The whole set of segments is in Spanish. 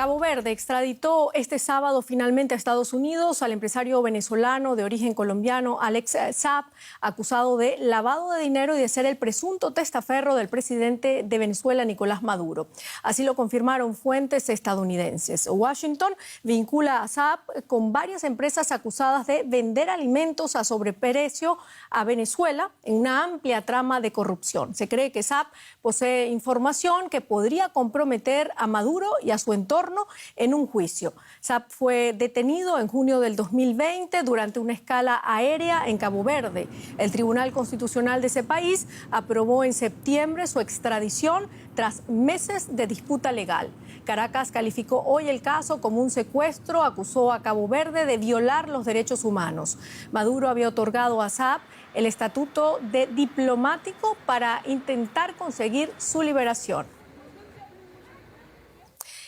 Cabo Verde extraditó este sábado finalmente a Estados Unidos al empresario venezolano de origen colombiano Alex Saab, acusado de lavado de dinero y de ser el presunto testaferro del presidente de Venezuela, Nicolás Maduro. Así lo confirmaron fuentes estadounidenses. Washington vincula a Saab con varias empresas acusadas de vender alimentos a sobreprecio a Venezuela en una amplia trama de corrupción. Se cree que Saab posee información que podría comprometer a Maduro y a su entorno en un juicio. Saab fue detenido en junio del 2020 durante una escala aérea en Cabo Verde. El Tribunal Constitucional de ese país aprobó en septiembre su extradición tras meses de disputa legal. Caracas calificó hoy el caso como un secuestro, acusó a Cabo Verde de violar los derechos humanos. Maduro había otorgado a Saab el estatuto de diplomático para intentar conseguir su liberación.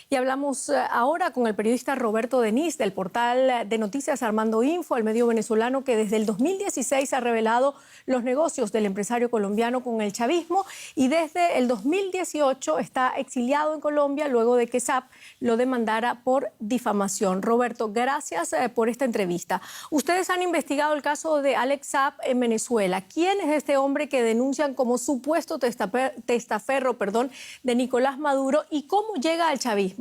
Y hablamos ahora con el periodista Roberto Denis del portal de noticias Armando Info, el medio venezolano que desde el 2016 ha revelado los negocios del empresario colombiano con el chavismo y desde el 2018 está exiliado en Colombia luego de que Saab lo demandara por difamación. Roberto, gracias por esta entrevista. Ustedes han investigado el caso de Alex Saab en Venezuela. ¿Quién es este hombre que denuncian como supuesto testaferro de Nicolás Maduro y cómo llega al chavismo?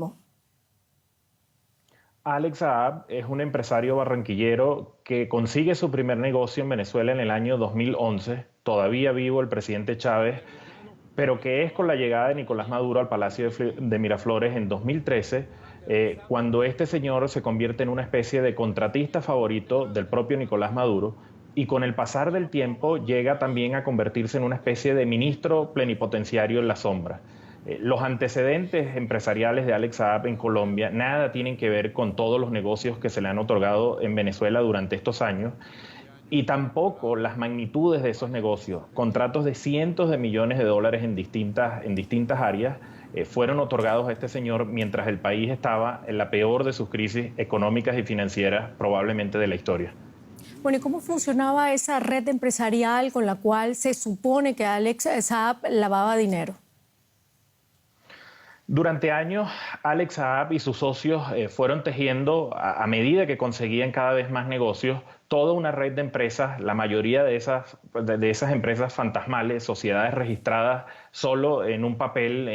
Alex Saab es un empresario barranquillero que consigue su primer negocio en Venezuela en el año 2011, todavía vivo el presidente Chávez, pero que es con la llegada de Nicolás Maduro al Palacio de Miraflores en 2013, cuando este señor se convierte en una especie de contratista favorito del propio Nicolás Maduro, y con el pasar del tiempo llega también a convertirse en una especie de ministro plenipotenciario en la sombra. Los antecedentes empresariales de Alex Saab en Colombia nada tienen que ver con todos los negocios que se le han otorgado en Venezuela durante estos años y tampoco las magnitudes de esos negocios. Contratos de cientos de millones de dólares en distintas áreas fueron otorgados a este señor mientras el país estaba en la peor de sus crisis económicas y financieras probablemente de la historia. Bueno, ¿y cómo funcionaba esa red empresarial con la cual se supone que Alex Saab lavaba dinero? Durante años, Alex Saab y sus socios fueron tejiendo, a medida que conseguían cada vez más negocios, toda una red de empresas, la mayoría de esas empresas fantasmales, sociedades registradas solo en un papel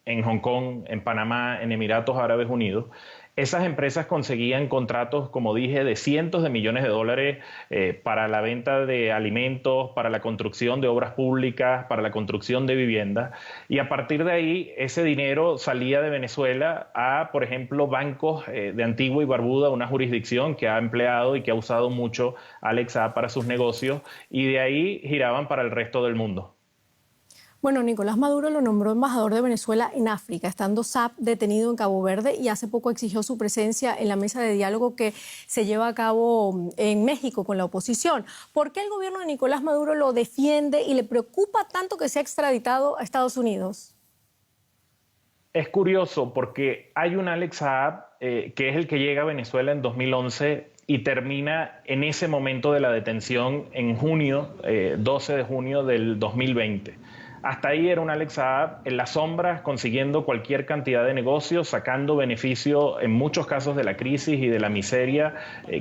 en Hong Kong, en Panamá, en Emiratos Árabes Unidos. Esas empresas conseguían contratos, como dije, de cientos de millones de dólares para la venta de alimentos, para la construcción de obras públicas, para la construcción de viviendas. Y a partir de ahí, ese dinero salía de Venezuela a, por ejemplo, bancos de Antigua y Barbuda, una jurisdicción que ha empleado y que ha usado mucho Alex Saab para sus negocios, y de ahí giraban para el resto del mundo. Bueno, Nicolás Maduro lo nombró embajador de Venezuela en África, estando Saab detenido en Cabo Verde y hace poco exigió su presencia en la mesa de diálogo que se lleva a cabo en México con la oposición. ¿Por qué el gobierno de Nicolás Maduro lo defiende y le preocupa tanto que sea extraditado a Estados Unidos? Es curioso porque hay un Alex Saab que es el que llega a Venezuela en 2011 y termina en ese momento de la detención en junio, 12 de junio del 2020. Hasta ahí era un Alex Saab en las sombras, consiguiendo cualquier cantidad de negocios, sacando beneficio en muchos casos de la crisis y de la miseria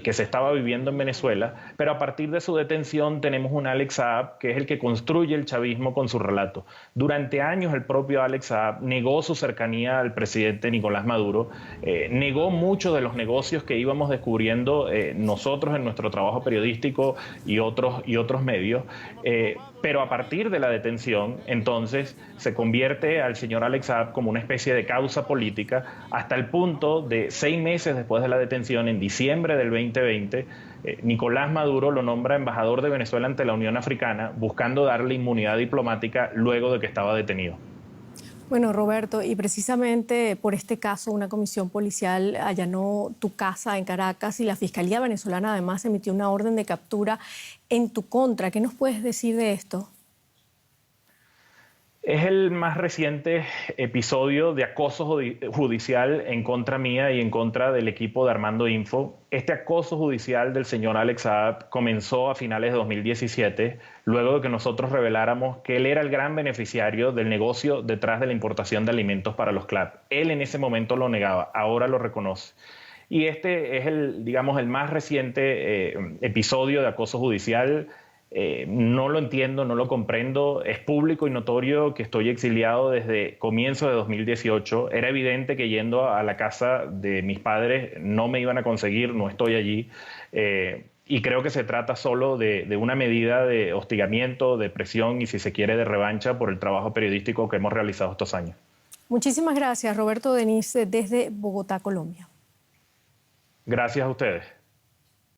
que se estaba viviendo en Venezuela. Pero a partir de su detención tenemos un Alex Saab que es el que construye el chavismo con su relato. Durante años el propio Alex Saab negó su cercanía al presidente Nicolás Maduro, negó muchos de los negocios que íbamos descubriendo nosotros en nuestro trabajo periodístico y otros medios. Pero a partir de la detención, entonces, se convierte al señor Alex Saab como una especie de causa política, hasta el punto de 6 meses después de la detención, en diciembre del 2020, Nicolás Maduro lo nombra embajador de Venezuela ante la Unión Africana, buscando darle inmunidad diplomática luego de que estaba detenido. Bueno, Roberto, y precisamente por este caso una comisión policial allanó tu casa en Caracas y la Fiscalía venezolana además emitió una orden de captura en tu contra. ¿Qué nos puedes decir de esto? Es el más reciente episodio de acoso judicial en contra mía y en contra del equipo de Armando Info. Este acoso judicial del señor Alex Saab comenzó a finales de 2017, luego de que nosotros reveláramos que él era el gran beneficiario del negocio detrás de la importación de alimentos para los CLAP. Él en ese momento lo negaba, ahora lo reconoce. Y este es digamos, el más reciente episodio de acoso judicial. No lo entiendo, no lo comprendo. Es público y notorio que estoy exiliado desde comienzo de 2018. Era evidente que yendo a la casa de mis padres no me iban a conseguir, no estoy allí. Y creo que se trata solo de una medida de hostigamiento, de presión y, si se quiere, de revancha por el trabajo periodístico que hemos realizado estos años. Muchísimas gracias, Roberto Denis, desde Bogotá, Colombia. Gracias a ustedes.